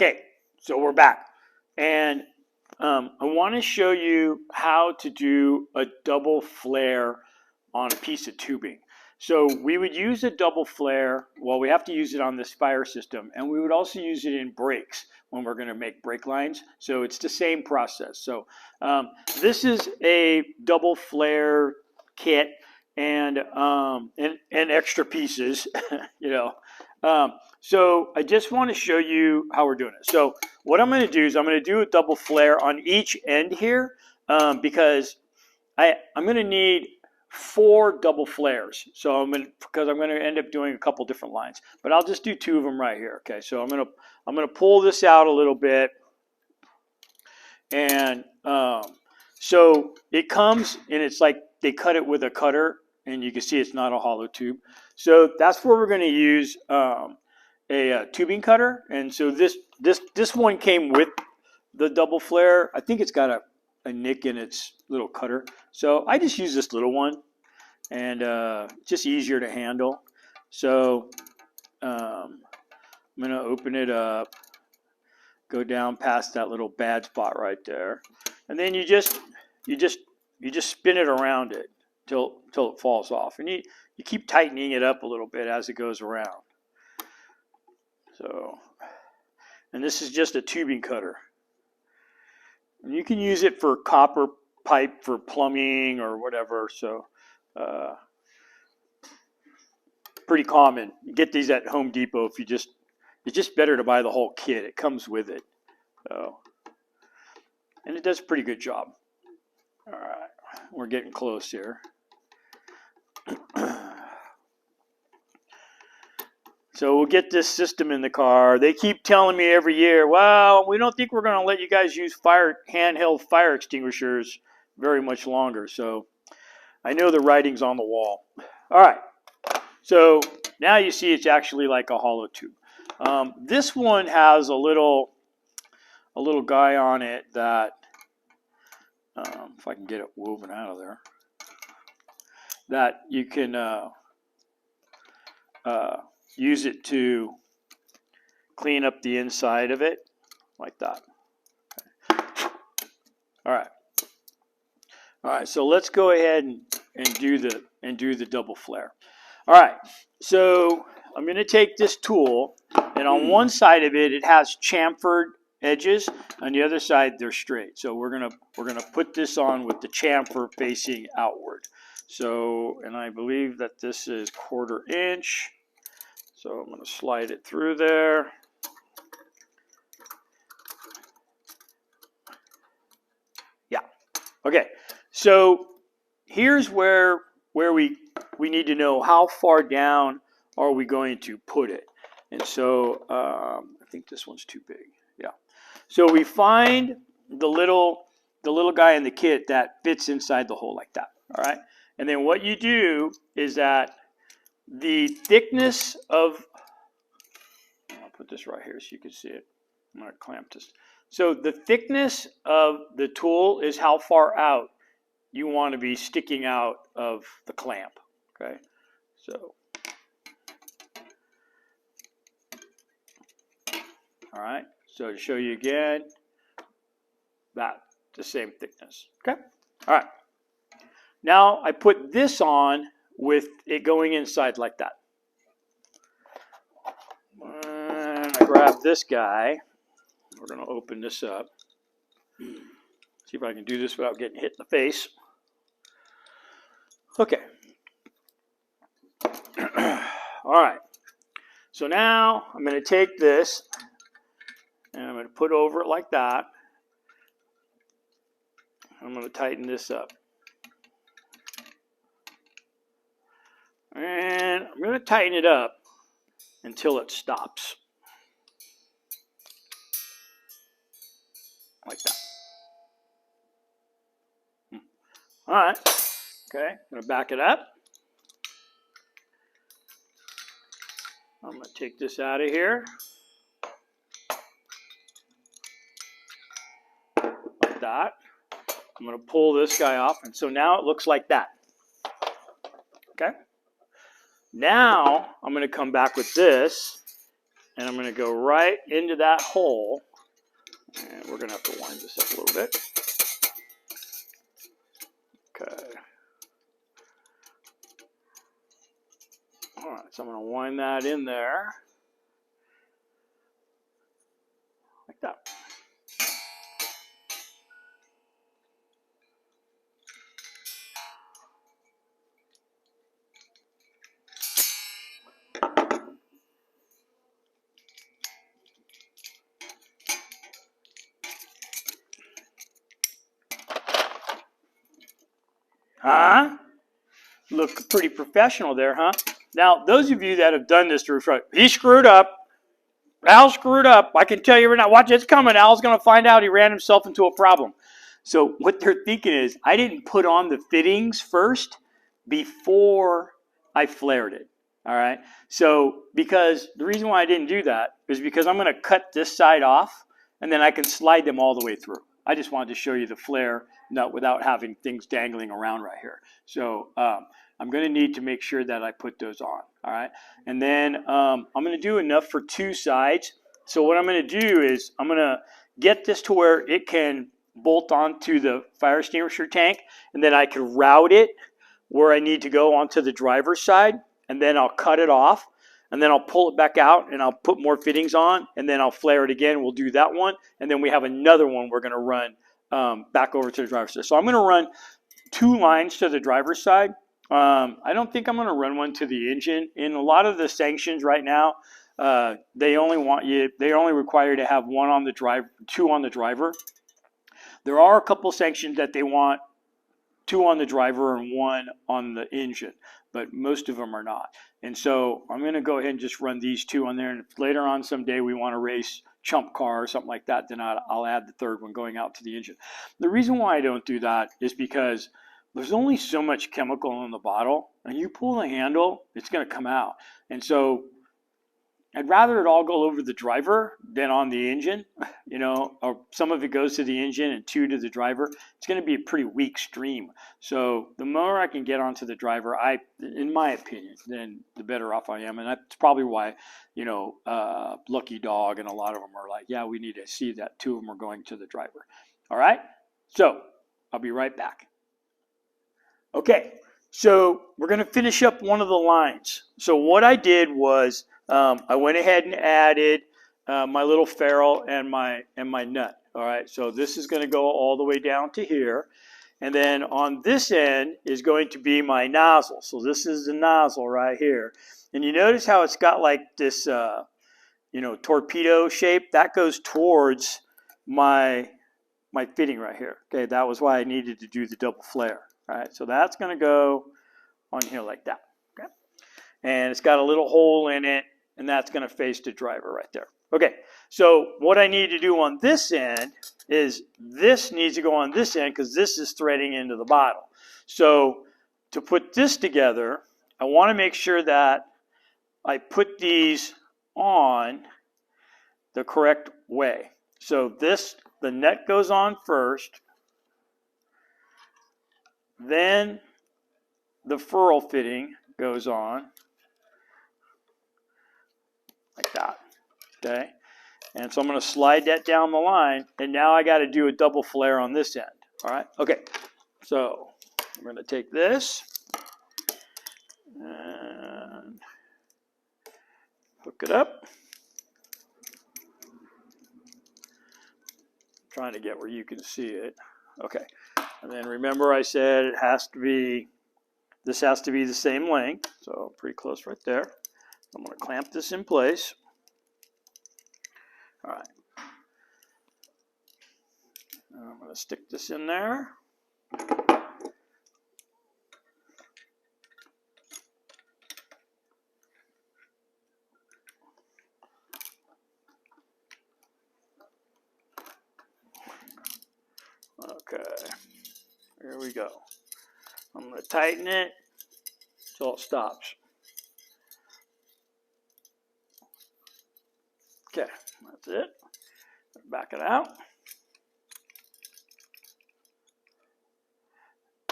Okay, so we're back. And I want to show you how to do a double flare on a piece of tubing. So we would use a double flare, well, we have to use it on this fire system, and we would also use it in brakes when we're going to make brake lines. So it's the same process. So this is a double flare kit and extra pieces, you know. So I just want to show you how we're doing it. So what I'm going to do is I'm going to do a double flare on each end here because I'm going to need 4 double flares. So because I'm going to end up doing a couple different lines, but I'll just do 2 of them right here. Okay, so I'm going to pull this out a little bit, and so it comes and it's like they cut it with a cutter, and you can see it's not a hollow tube. So that's where we're going to use a tubing cutter, and so this one came with the double flare. I think it's got a nick in its little cutter, so I just use this little one, and just easier to handle. So I'm going to open it up, go down past that little bad spot right there, and then you just spin it around it till it falls off, and you keep tightening it up a little bit as it goes around. So, and this is just a tubing cutter, and you can use it for copper pipe for plumbing or whatever. So pretty common. You get these at Home Depot. It's just better to buy the whole kit. It comes with it. So, and it does a pretty good job. All right, we're getting close here. So we'll get this system in the car. They keep telling me every year, well, we don't think we're going to let you guys use handheld fire extinguishers very much longer. So I know the writing's on the wall. All right. So now you see it's actually like a hollow tube. This one has a little guy on it that, if I can get it woven out of there, that you can use it to clean up the inside of it, like that. Okay. All right. So let's go ahead and do the double flare. All right. So I'm going to take this tool, and on one side of it, it has chamfered edges. On the other side, they're straight. So we're gonna put this on with the chamfer facing outward. So, and I believe that this is 1/4 inch. So I'm going to slide it through there. Yeah. Okay. So here's where we need to know how far down are we going to put it. And so I think this one's too big. Yeah. So we find the little guy in the kit that fits inside the hole like that. All right. And then what you do is that the thickness of, I'll put this right here so you can see it. I'm going to clamp this. So the thickness of the tool is how far out you want to be sticking out of the clamp. Okay. So, all right. So to show you again, that's the same thickness. Okay. All right. Now I put this on with it going inside like that. And I grab this guy. We're going to open this up. See if I can do this without getting hit in the face. Okay. All right. So now I'm going to take this and I'm going to put over it like that. I'm going to tighten this up. And I'm going to tighten it up until it stops. Like that. All right. Okay. I'm going to back it up. I'm going to take this out of here. Like that. I'm going to pull this guy off. And so now it looks like that. Okay. Now I'm going to come back with this and I'm going to go right into that hole. And we're going to have to wind this up a little bit. Okay. All right, so I'm going to wind that in there. Like that. Huh? Look pretty professional there, huh? Now, those of you that have done this to refresh, he screwed up. Al screwed up. I can tell you right now. Watch, it's coming. Al's going to find out he ran himself into a problem. So what they're thinking is, I didn't put on the fittings first before I flared it. All right. So because the reason why I didn't do that is because I'm going to cut this side off, and then I can slide them all the way through. I just wanted to show you the flare nut without having things dangling around right here. So I'm going to need to make sure that I put those on. All right. And then I'm going to do enough for two sides. So what I'm going to do is I'm going to get this to where it can bolt onto the fire extinguisher tank, and then I can route it where I need to go onto the driver's side, and then I'll cut it off, and then I'll pull it back out, and I'll put more fittings on, and then I'll flare it again. We'll do that one, and then we have another one we're going to run back over to the driver's side. So I'm going to run 2 lines to the driver's side. I don't think I'm going to run one to the engine. In a lot of the sanctions right now, they only require you to have 1 on the drive, 2 on the driver. There are a couple sanctions that they want 2 on the driver and 1 on the engine, but most of them are not. And so I'm going to go ahead and just run these 2 on there. And if later on someday we want to race chump car or something like that, then I'll add the 3rd one going out to the engine. The reason why I don't do that is because there's only so much chemical in the bottle, and you pull the handle, it's going to come out. And so I'd rather it all go over the driver than on the engine, you know, or some of it goes to the engine and 2 to the driver. It's going to be a pretty weak stream. So the more I can get onto the driver, in my opinion, then the better off I am. And that's probably why, you know, Lucky Dog and a lot of them are like, yeah, we need to see that 2 of them are going to the driver. All right. So I'll be right back. Okay. So we're going to finish up one of the lines. So what I did was, I went ahead and added my little ferrule and my nut. All right, so this is going to go all the way down to here. And then on this end is going to be my nozzle. So this is the nozzle right here. And you notice how it's got like this, you know, torpedo shape? That goes towards my fitting right here. Okay, that was why I needed to do the double flare. All right, so that's going to go on here like that. Okay, and it's got a little hole in it, and that's going to face the driver right there. Okay, so what I need to do on this end is this needs to go on this end because this is threading into the bottle. So to put this together, I want to make sure that I put these on the correct way. So the net goes on first, then the ferrule fitting goes on like that. Okay, and so I'm going to slide that down the line, and now I got to do a double flare on this end. All right, okay, so I'm going to take this and hook it up. I'm trying to get where you can see it. Okay, and then remember I said it has to be, this has to be the same length, so pretty close right there. I'm going to clamp this in place. All right. I'm going to stick this in there. Okay. Here we go. I'm going to tighten it until it stops. Okay, that's it. Back it out.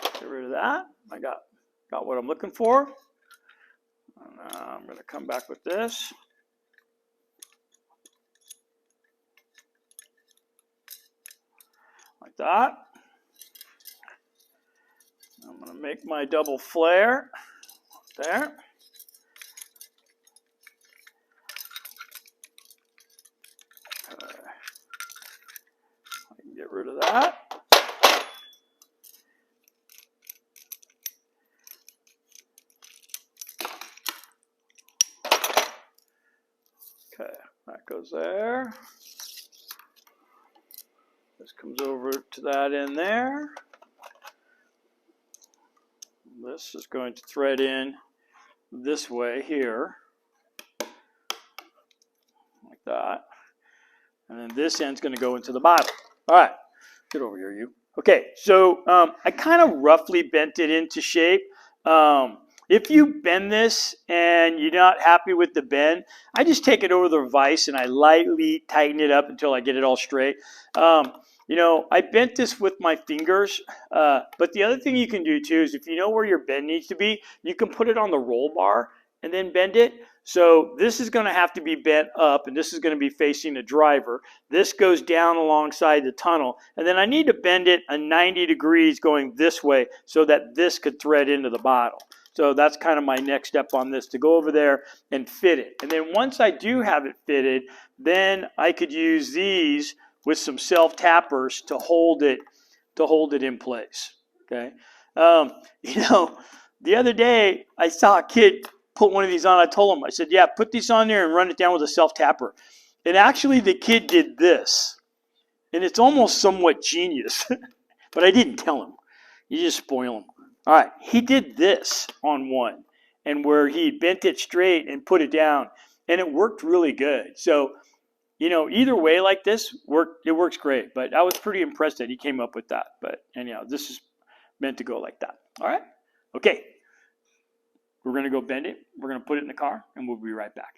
Get rid of that. I got what I'm looking for. And I'm going to come back with this. like that. I'm going to make my double flare there. I can get rid of that. Okay, that goes there. This comes over to that end there. This is going to thread in this way here, like that. And then this end's going to go into the bottom. All right, get over here, you. Okay, so I kind of roughly bent it into shape. If you bend this and you're not happy with the bend, I just take it over the vise and I lightly tighten it up until I get it all straight. You know, I bent this with my fingers, but the other thing you can do too is if you know where your bend needs to be, you can put it on the roll bar and then bend it. So this is going to have to be bent up, and this is going to be facing the driver. This goes down alongside the tunnel, and then I need to bend it a 90 degrees going this way so that this could thread into the bottle. So that's kind of my next step on this, to go over there and fit it. And then once I do have it fitted, then I could use these with some self-tappers to hold it in place. Okay, you know, the other day I saw a kid put one of these on. I told him, I said, yeah, put these on there and run it down with a self-tapper. And actually the kid did this. And it's almost somewhat genius. But I didn't tell him. You just spoil him. All right, he did this on one. And where he bent it straight and put it down. And it worked really good. So, you know, either way like this, it works great. But I was pretty impressed that he came up with that. But anyhow, this is meant to go like that. All right? Okay. We're going to go bend it. We're going to put it in the car, and we'll be right back.